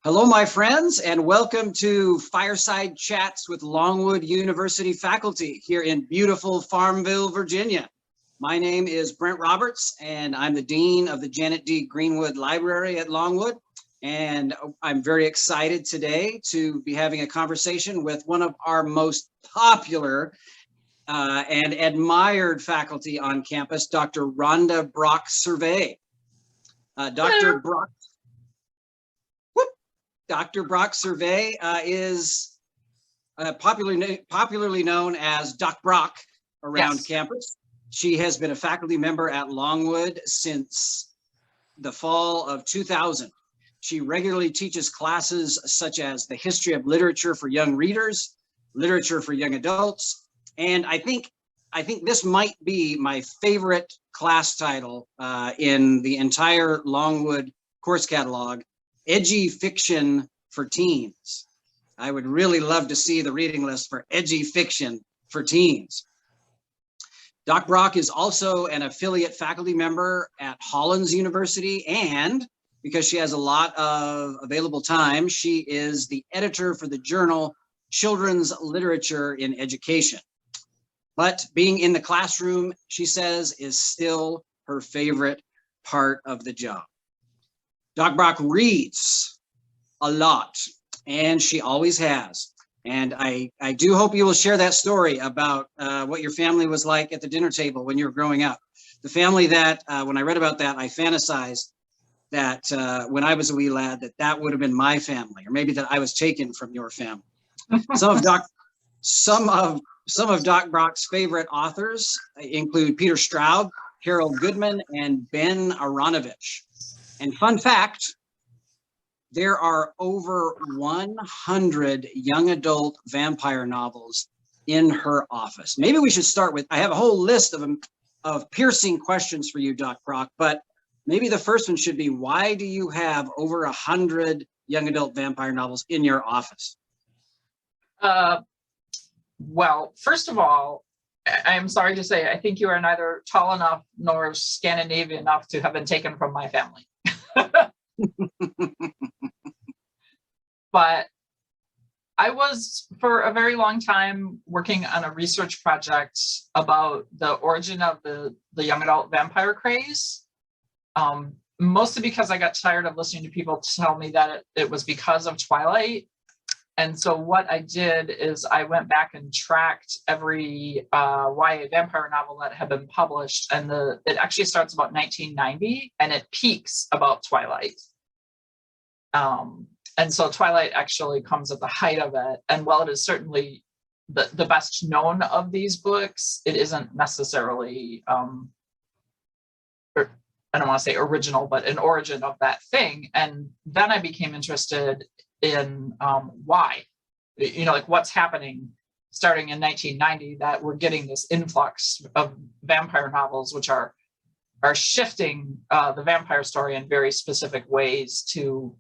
Hello, my friends, and welcome to Fireside Chats with Longwood University faculty here in beautiful Farmville, Virginia. My name is Brent Roberts, and I'm the Dean of the Janet D. Greenwood Library at Longwood. And I'm very excited today to be having a conversation with one of our most popular and admired faculty on campus, Dr. Rhonda Brock-Servais. Dr. Brock-Servais is popularly known as Doc Brock around campus. She has been a faculty member at Longwood since the fall of 2000. She regularly teaches classes such as the history of literature for young readers, literature for young adults, and I think this might be my favorite class title in the entire Longwood course catalog, Edgy Fiction for Teens. I would really love to see the reading list for edgy fiction for teens. Doc Brock is also an affiliate faculty member at Hollins University, and because she has a lot of available time, she is the editor for the journal Children's Literature in Education. But being in the classroom, she says, is still her favorite part of the job. Doc Brock reads a lot, and she always has. And I do hope you will share that story about what your family was like at the dinner table when you were growing up. The family that, when I read about that, I fantasized that when I was a wee lad, that would have been my family, or maybe that I was taken from your family. Some of Doc Brock's favorite authors include Peter Straub, Harold Goodman, and Ben Aronovich. And fun fact, there are over 100 young adult vampire novels in her office. Maybe we should start with, I have a whole list of piercing questions for you, Doc Brock, but maybe the first one should be, why do you have over 100 young adult vampire novels in your office? Well, first of all, I'm sorry to say, I think you are neither tall enough nor Scandinavian enough to have been taken from my family. But I was, for a very long time, working on a research project about the origin of the young adult vampire craze, mostly because I got tired of listening to people tell me that it was because of Twilight. And so what I did is I went back and tracked every YA vampire novel that had been published, and it actually starts about 1990 and it peaks about Twilight. And so Twilight actually comes at the height of it. And while it is certainly the best known of these books, it isn't necessarily, I don't want to say original, but an origin of that thing. And then I became interested in why, like what's happening starting in 1990 that we're getting this influx of vampire novels, which are shifting the vampire story in very specific ways to,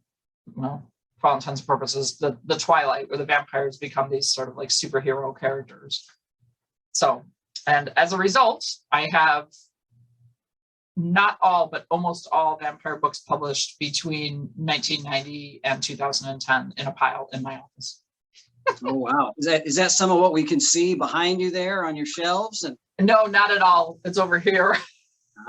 well, for all intents and purposes, the Twilight, where the vampires become these sort of like superhero characters. So, and as a result, I have not all, but almost all vampire books published between 1990 and 2010 in a pile in my office. Oh, wow. Is that some of what we can see behind you there on your shelves? And no, not at all. It's over here.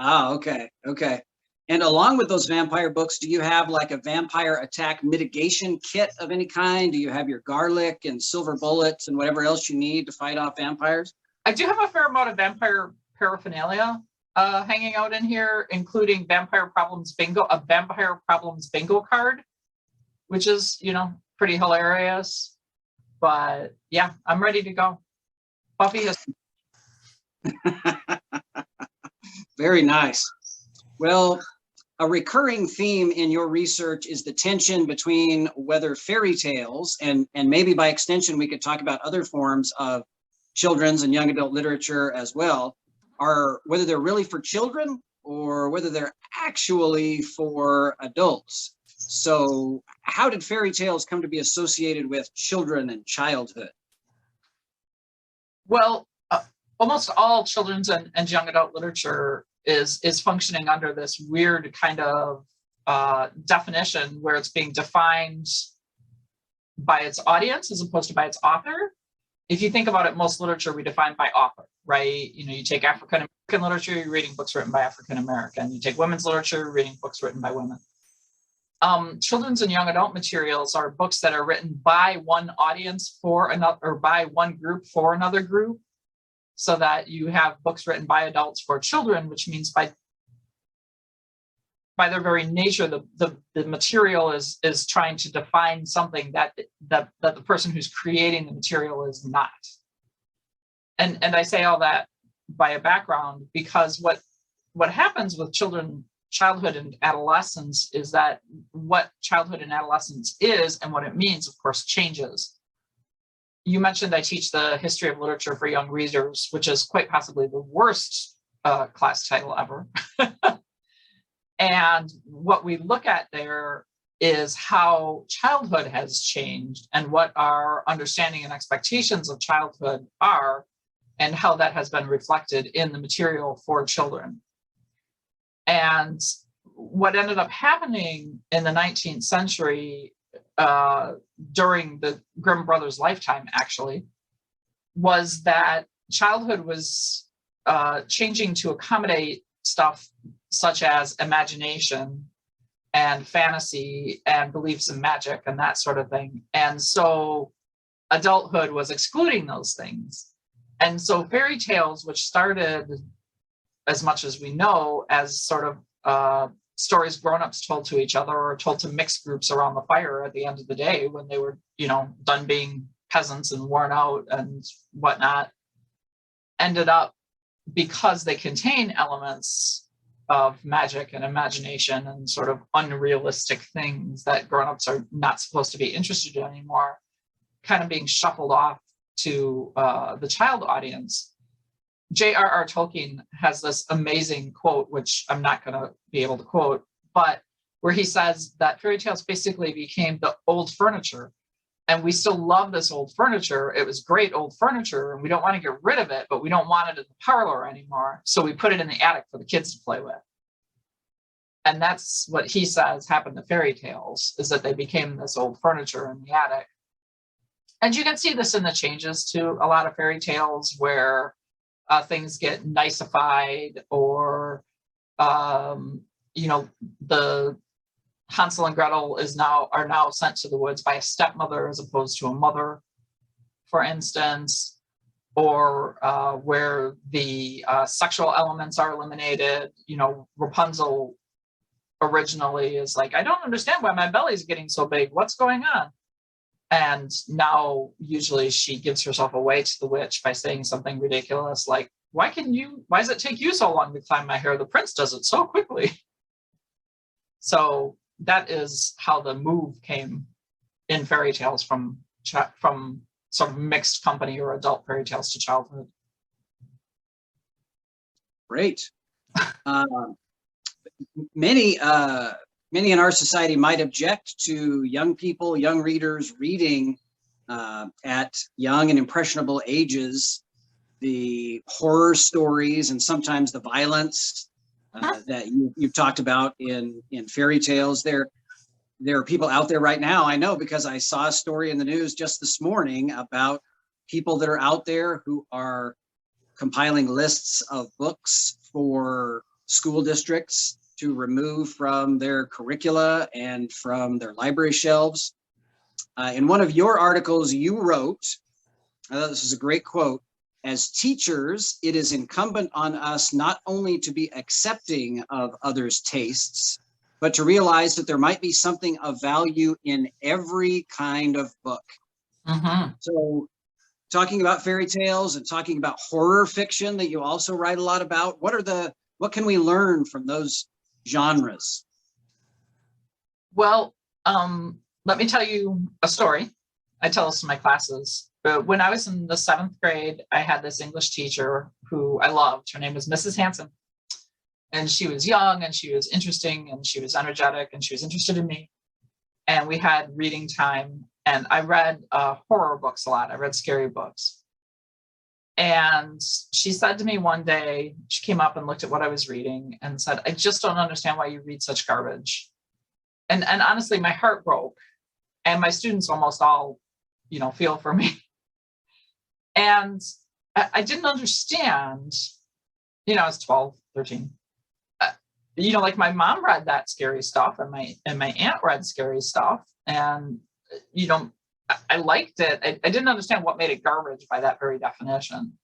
Oh, okay. Okay. And along with those vampire books, do you have like a vampire attack mitigation kit of any kind? Do you have your garlic and silver bullets and whatever else you need to fight off vampires? I do have a fair amount of vampire paraphernalia hanging out in here, including Vampire Problems Bingo, a Vampire Problems Bingo card, which is, pretty hilarious. But yeah, I'm ready to go. Buffy has. Very nice. Well, a recurring theme in your research is the tension between whether fairy tales, and maybe by extension, we could talk about other forms of children's and young adult literature as well, are whether they're really for children or whether they're actually for adults. So how did fairy tales come to be associated with children and childhood? Well, almost all children's and young adult literature is functioning under this weird kind of definition where it's being defined by its audience as opposed to by its author. If you think about it, most literature we define by author, right? You know, you take African American literature, you're reading books written by African American. You take women's literature, you're reading books written by women. Children's and young adult materials are books that are written by one audience for another, or by one group for another group, so that you have books written by adults for children, which means by their very nature, the material is trying to define something that the person who's creating the material is not. And I say all that by a background because what happens with childhood and adolescence is that what childhood and adolescence is and what it means, of course, changes. You mentioned I teach the history of literature for young readers, which is quite possibly the worst class title ever. And what we look at there is how childhood has changed and what our understanding and expectations of childhood are and how that has been reflected in the material for children. And what ended up happening in the 19th century during the Grimm brothers' lifetime, actually, was that childhood was changing to accommodate stuff such as imagination and fantasy and beliefs in magic and that sort of thing. And so adulthood was excluding those things. And so fairy tales, which started, as much as we know, as sort of stories grown-ups told to each other or told to mixed groups around the fire at the end of the day when they were, you know, done being peasants and worn out and whatnot, ended up, because they contain elements of magic and imagination and sort of unrealistic things that grown-ups are not supposed to be interested in anymore, kind of being shuffled off to the child audience. J.R.R. Tolkien has this amazing quote, which I'm not going to be able to quote, but where he says that fairy tales basically became the old furniture. And we still love this old furniture. It was great old furniture, and we don't want to get rid of it, but we don't want it in the parlor anymore. So we put it in the attic for the kids to play with. And that's what he says happened to fairy tales, is that they became this old furniture in the attic. And you can see this in the changes to a lot of fairy tales where things get nicified, or, you know, the Hansel and Gretel are now sent to the woods by a stepmother as opposed to a mother, for instance, or where the sexual elements are eliminated. You know, Rapunzel originally is like, I don't understand why my belly's getting so big. What's going on? And now usually she gives herself away to the witch by saying something ridiculous like, why does it take you so long to climb my hair? The prince does it so quickly. So that is how the move came in fairy tales from sort of mixed company or adult fairy tales to childhood. Great. Many in our society might object to young people, young readers reading at young and impressionable ages the horror stories and sometimes the violence that you've talked about in fairy tales. There are people out there right now, I know, because I saw a story in the news just this morning about people that are out there who are compiling lists of books for school districts to remove from their curricula and from their library shelves. In one of your articles you wrote, I thought this was a great quote, "As teachers, it is incumbent on us not only to be accepting of others' tastes, but to realize that there might be something of value in every kind of book." Mm-hmm. So talking about fairy tales and talking about horror fiction that you also write a lot about, what can we learn from those genres? Well, let me tell you a story. I tell this to my classes. When I was in the 7th grade, I had this English teacher who I loved. Her name was Mrs. Hanson. And she was young, and she was interesting, and she was energetic, and she was interested in me. And we had reading time, and I read horror books a lot. I read scary books. And she said to me one day, she came up and looked at what I was reading and said, "I just don't understand why you read such garbage." And honestly, my heart broke, and my students almost all, feel for me. And I didn't understand, I was 12, 13. Like my mom read that scary stuff, and my aunt read scary stuff. And, I liked it. I didn't understand what made it garbage by that very definition.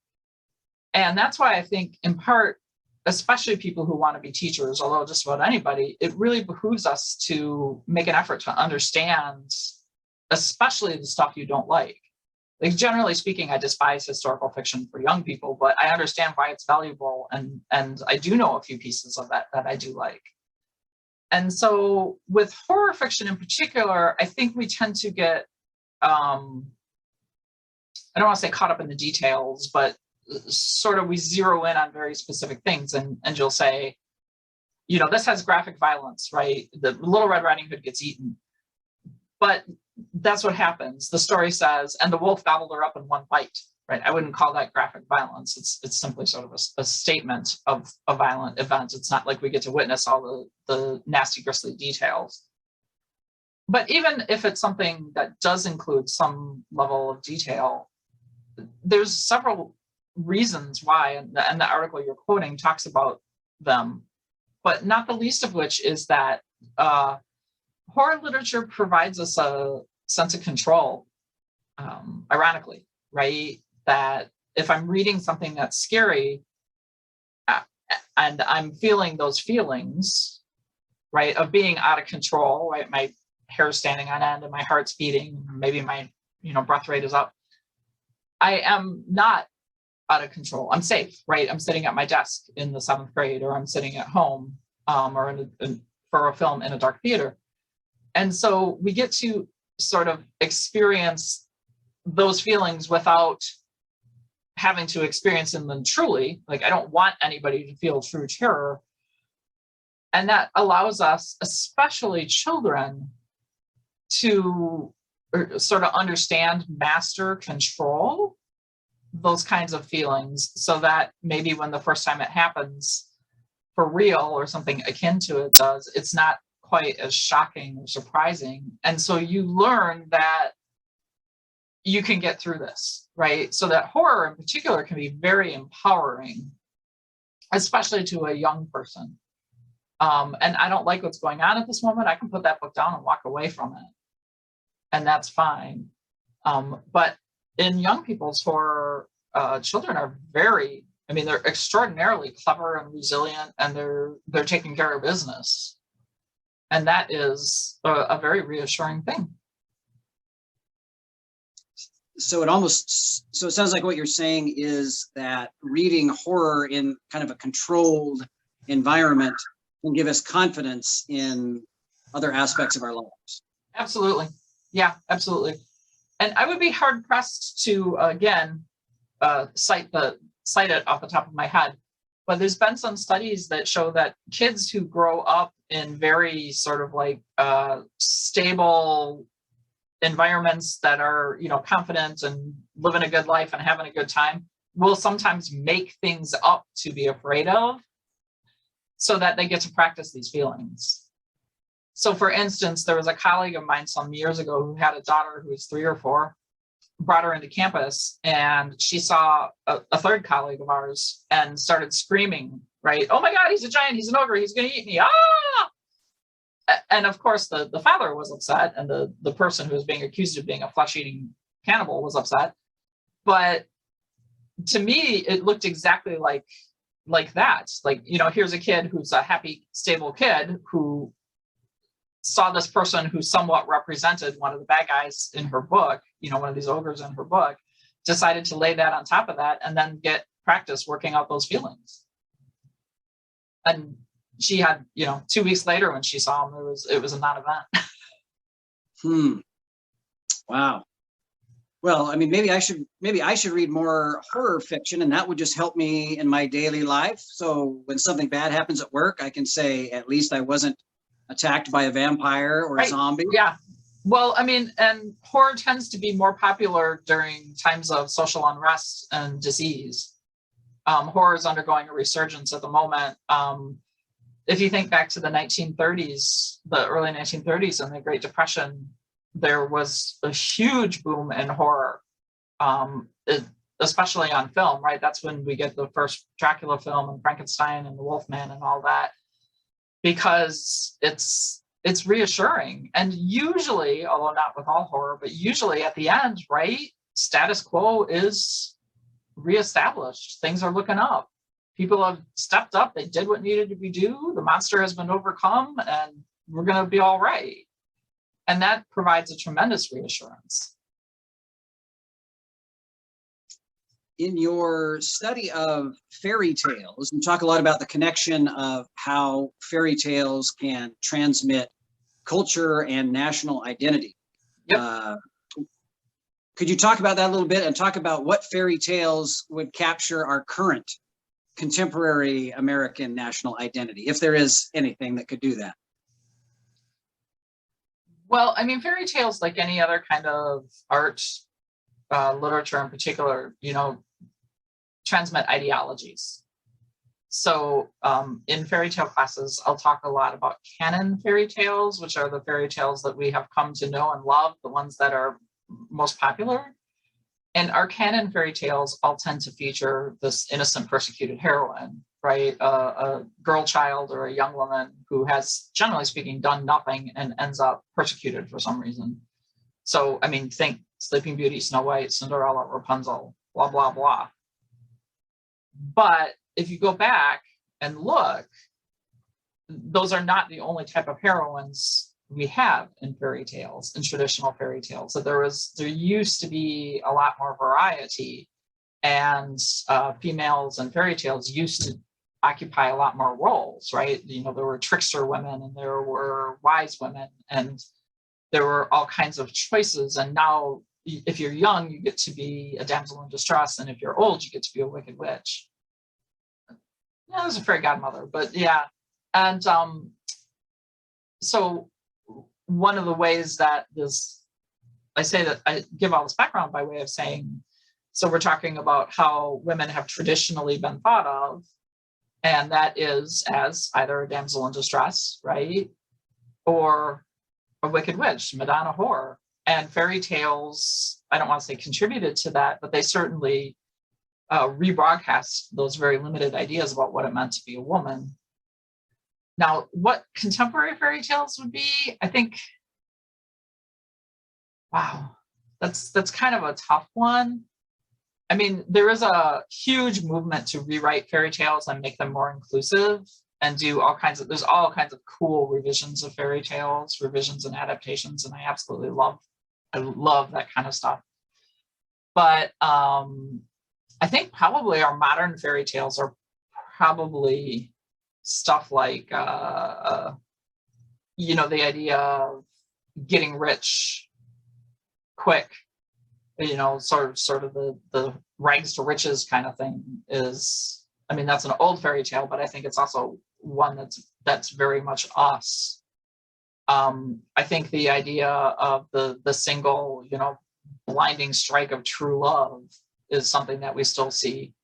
And that's why I think, in part, especially people who want to be teachers, although just about anybody, it really behooves us to make an effort to understand, especially the stuff you don't like. Like, generally speaking, I despise historical fiction for young people, but I understand why it's valuable. And I do know a few pieces of that I do like. And so with horror fiction in particular, I think we tend to get, I don't want to say caught up in the details, but sort of we zero in on very specific things. And you'll say, this has graphic violence, right? The Little Red Riding Hood gets eaten. But that's what happens. The story says, and the wolf gobbled her up in one bite, right? I wouldn't call that graphic violence. It's simply sort of a statement of a violent event. It's not like we get to witness all the nasty, grisly details. But even if it's something that does include some level of detail, there's several reasons why, and the article you're quoting talks about them, but not the least of which is that horror literature provides us a sense of control, ironically, right? That if I'm reading something that's scary and I'm feeling those feelings, right, of being out of control, right, my hair standing on end and my heart's beating, maybe my breath rate is up, I am not out of control. I'm safe, right? I'm sitting at my desk in the 7th grade, or I'm sitting at home, or for a film in a dark theater. And so we get to sort of experience those feelings without having to experience them truly. Like, I don't want anybody to feel true terror. And that allows us, especially children, to sort of understand, master, control those kinds of feelings, so that maybe when the first time it happens for real, or something akin to it does, it's not quite as shocking or surprising. And so you learn that you can get through this, right? So that horror in particular can be very empowering, especially to a young person. And I don't like what's going on at this moment. I can put that book down and walk away from it, and that's fine. But in young people's horror, children are they're extraordinarily clever and resilient, and they're taking care of business. And that is a very reassuring thing. So it sounds like what you're saying is that reading horror in kind of a controlled environment can give us confidence in other aspects of our lives. Absolutely. Yeah, absolutely. And I would be hard pressed to, again, cite it off the top of my head, but there's been some studies that show that kids who grow up in very sort of like stable environments that are, confident and living a good life and having a good time will sometimes make things up to be afraid of, so that they get to practice these feelings. So for instance, there was a colleague of mine some years ago who had a daughter who was 3 or 4, brought her into campus, and she saw a third colleague of ours and started screaming, right? "Oh my God, he's a giant, he's an ogre, he's going to eat me, ah!" And of course, the father was upset, and the person who was being accused of being a flesh-eating cannibal was upset. But to me, it looked exactly like that. Like, here's a kid who's a happy, stable kid who saw this person who somewhat represented one of the bad guys in her book, one of these ogres in her book, decided to lay that on top of that and then get practice working out those feelings. And she had, 2 weeks later when she saw him, it was a non-event. Wow. Well, I mean, maybe I should read more horror fiction, and that would just help me in my daily life. So when something bad happens at work, I can say, at least I wasn't attacked by a vampire or a zombie. Yeah. Well, I mean, and horror tends to be more popular during times of social unrest and disease. Horror is undergoing a resurgence at the moment. if you think back to the 1930s, the early 1930s and the Great Depression, there was a huge boom in horror, especially on film, right? That's when we get the first Dracula film and Frankenstein and the Wolfman and all that, because it's reassuring. And usually, although not with all horror, but usually at the end, right, status quo is reestablished. Things are looking up. People have stepped up. They did what needed to be done. The monster has been overcome, and we're going to be all right. And that provides a tremendous reassurance. In your study of fairy tales, you talk a lot about the connection of how fairy tales can transmit culture and national identity. Yep. Could you talk about that a little bit and talk about what fairy tales would capture our current contemporary American national identity, if there is anything that could do that? Well, I mean, fairy tales, like any other kind of art, literature in particular, transmit ideologies. So in fairy tale classes, I'll talk a lot about canon fairy tales, which are the fairy tales that we have come to know and love, the ones that are most popular. And our canon fairy tales all tend to feature this innocent persecuted heroine, right? A girl child or a young woman who has, generally speaking, done nothing and ends up persecuted for some reason. So, I mean, think Sleeping Beauty, Snow White, Cinderella, Rapunzel, blah, blah, blah. But if you go back and look, those are not the only type of heroines we have in fairy tales, in traditional fairy tales. So there used to be a lot more variety, and females in fairy tales used to occupy a lot more roles, right? There were trickster women and there were wise women, and there were all kinds of choices. And now if you're young, you get to be a damsel in distress, and if you're old, you get to be a wicked witch. Yeah, there's a fairy godmother, but yeah. And so one of the ways that I say that I give all this background by way of saying, so we're talking about how women have traditionally been thought of, and that is as either a damsel in distress, right? Or a wicked witch, Madonna whore. And fairy tales, I don't want to say contributed to that, but they certainly rebroadcast those very limited ideas about what it meant to be a woman. Now, what contemporary fairy tales would be, I think, wow, that's kind of a tough one. I mean, there is a huge movement to rewrite fairy tales and make them more inclusive and do there's all kinds of cool revisions of fairy tales, revisions and adaptations, and I absolutely love that kind of stuff. But I think probably our modern fairy tales are probably stuff like, the idea of getting rich quick, sort of the rags to riches kind of thing is, I mean, that's an old fairy tale, but I think it's also one that's very much us. I think the idea of the single, blinding strike of true love is something that we still see,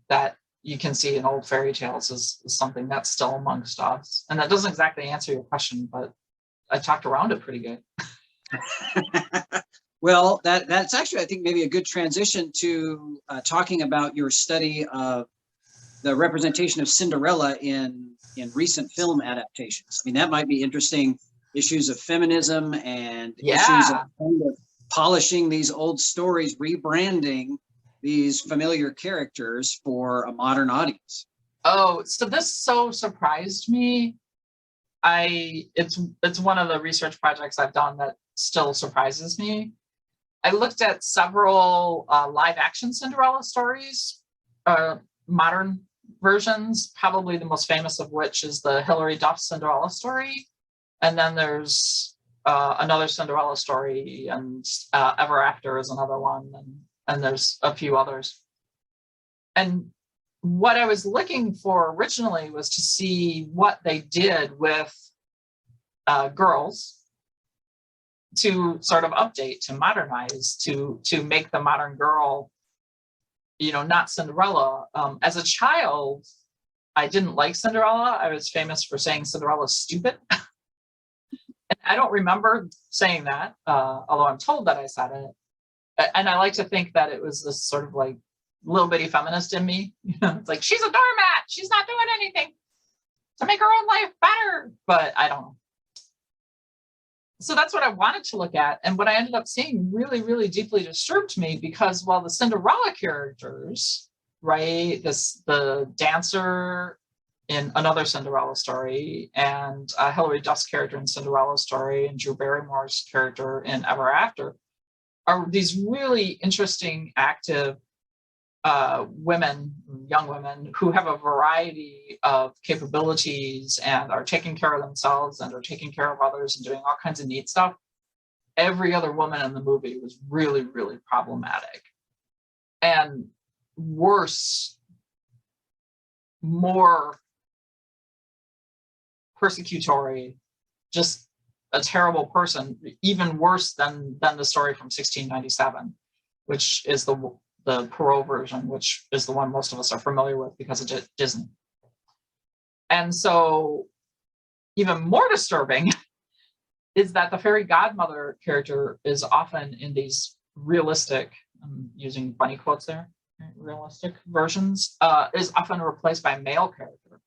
that you can see in old fairy tales is something that's still amongst us. And that doesn't exactly answer your question, but I talked around it pretty good. Well, that's actually, I think, maybe a good transition to talking about your study of the representation of Cinderella in recent film adaptations. I mean, that might be interesting, issues of feminism and issues of kind of polishing these old stories, rebranding these familiar characters for a modern audience. Oh, so this so surprised me. It's one of the research projects I've done that still surprises me. I looked at several live action Cinderella stories, modern versions, probably the most famous of which is the Hilary Duff Cinderella story. And then there's another Cinderella story, and Ever After is another one, and there's a few others. And what I was looking for originally was to see what they did with girls to sort of update, to modernize, to make the modern girl, not Cinderella. As a child, I didn't like Cinderella. I was famous for saying Cinderella's stupid. And I don't remember saying that, although I'm told that I said it. And I like to think that it was this sort of like little bitty feminist in me. It's like, she's a doormat. She's not doing anything to make her own life better. But I don't know. So that's what I wanted to look at. And what I ended up seeing really, really deeply disturbed me, because while the Cinderella characters, right, the dancer in another Cinderella story, and Hilary Duff's character in Cinderella story, and Drew Barrymore's character in Ever After, are these really interesting, active women, young women, who have a variety of capabilities and are taking care of themselves and are taking care of others and doing all kinds of neat stuff. Every other woman in the movie was really, really problematic. And worse, more persecutory, just a terrible person, even worse than the story from 1697, which is the Perot version, which is the one most of us are familiar with because of Disney. And so even more disturbing is that the fairy godmother character is often in these realistic, I'm using bunny quotes there, realistic versions, is often replaced by a male character.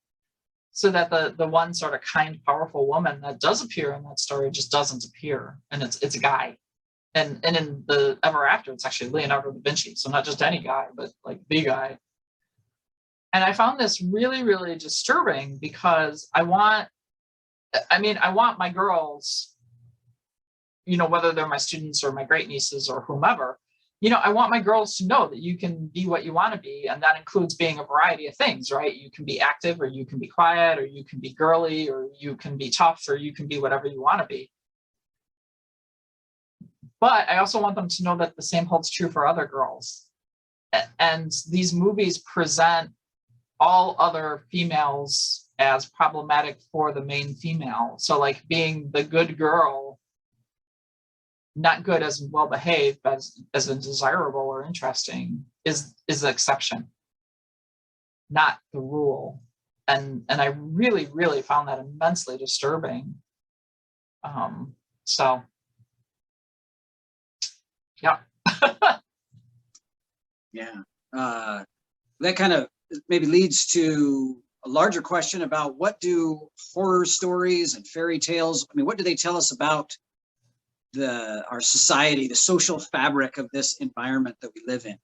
So that the one sort of kind, powerful woman that does appear in that story just doesn't appear, and it's a guy. And in the Ever After, it's actually Leonardo da Vinci. So not just any guy, but like the guy. And I found this really, really disturbing, because I want my girls, whether they're my students or my great nieces or whomever, I want my girls to know that you can be what you want to be. And that includes being a variety of things, right? You can be active, or you can be quiet, or you can be girly, or you can be tough, or you can be whatever you want to be. But I also want them to know that the same holds true for other girls. And these movies present all other females as problematic for the main female. So like being the good girl, not good as well behaved, but as desirable or interesting, is the exception, not the rule. And I really, really found that immensely disturbing. So yeah. Yeah. That kind of maybe leads to a larger question about, what do horror stories and fairy tales, what do they tell us about our society, the social fabric of this environment that we live in?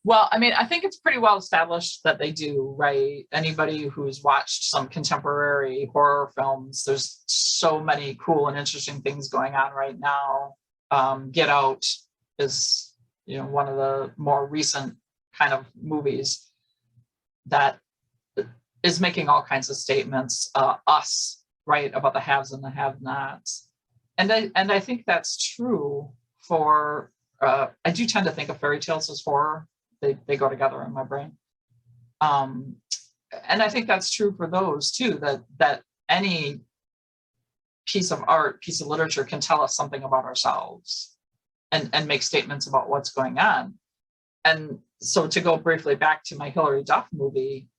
Well, I think it's pretty well established that they do, right? Anybody who's watched some contemporary horror films, there's so many cool and interesting things going on right now. Get Out is, one of the more recent kind of movies that is making all kinds of statements, Us, right, about the haves and the have-nots. And I think that's true for, I do tend to think of fairy tales as horror. They go together in my brain. And I think that's true for those too, that any piece of art, piece of literature can tell us something about ourselves and make statements about what's going on. And so to go briefly back to my Hilary Duff movie,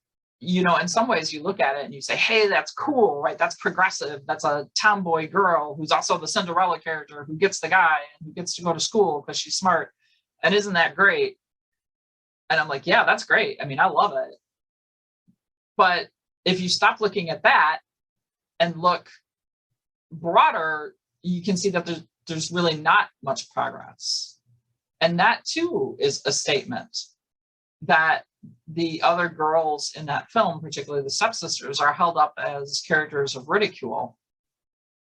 in some ways you look at it and you say, hey, that's cool, right? That's progressive. That's a tomboy girl who's also the Cinderella character who gets the guy and who gets to go to school because she's smart. And isn't that great? And I'm like, yeah, that's great. I love it. But if you stop looking at that and look broader, you can see that there's really not much progress. And that too is a statement that the other girls in that film, particularly the stepsisters, are held up as characters of ridicule.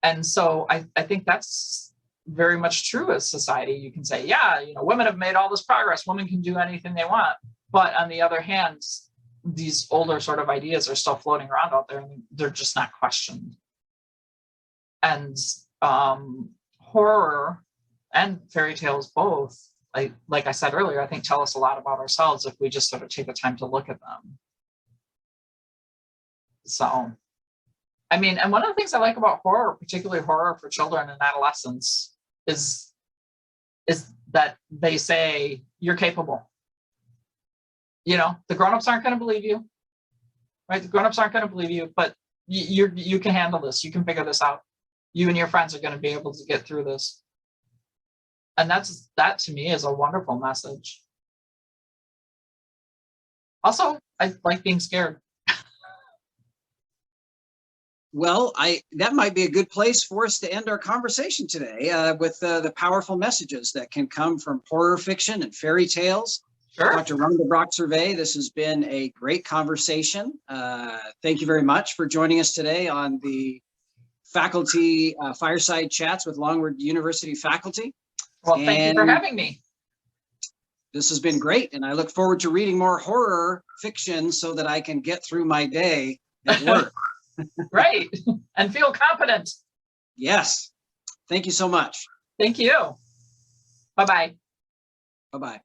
And so I think that's very much true as society. You can say, yeah, women have made all this progress. Women can do anything they want. But on the other hand, these older sort of ideas are still floating around out there, and they're just not questioned. And horror and fairy tales both, like I said earlier, I think tell us a lot about ourselves if we just sort of take the time to look at them. So, and one of the things I like about horror, particularly horror for children and adolescents, is that they say you're capable. The grown-ups aren't going to believe you, right? The grown-ups aren't going to believe you, but you can handle this. You can figure this out. You and your friends are going to be able to get through this. And that to me is a wonderful message. Also, I like being scared. Well, that might be a good place for us to end our conversation today with the powerful messages that can come from horror fiction and fairy tales. Sure. Dr. Rhonda Brock-Servais, this has been a great conversation. Thank you very much for joining us today on the faculty Fireside Chats with Longwood University faculty. Well, thank you for having me. This has been great, and I look forward to reading more horror fiction so that I can get through my day at work. Right, and feel competent. Yes. Thank you so much. Thank you. Bye-bye. Bye-bye.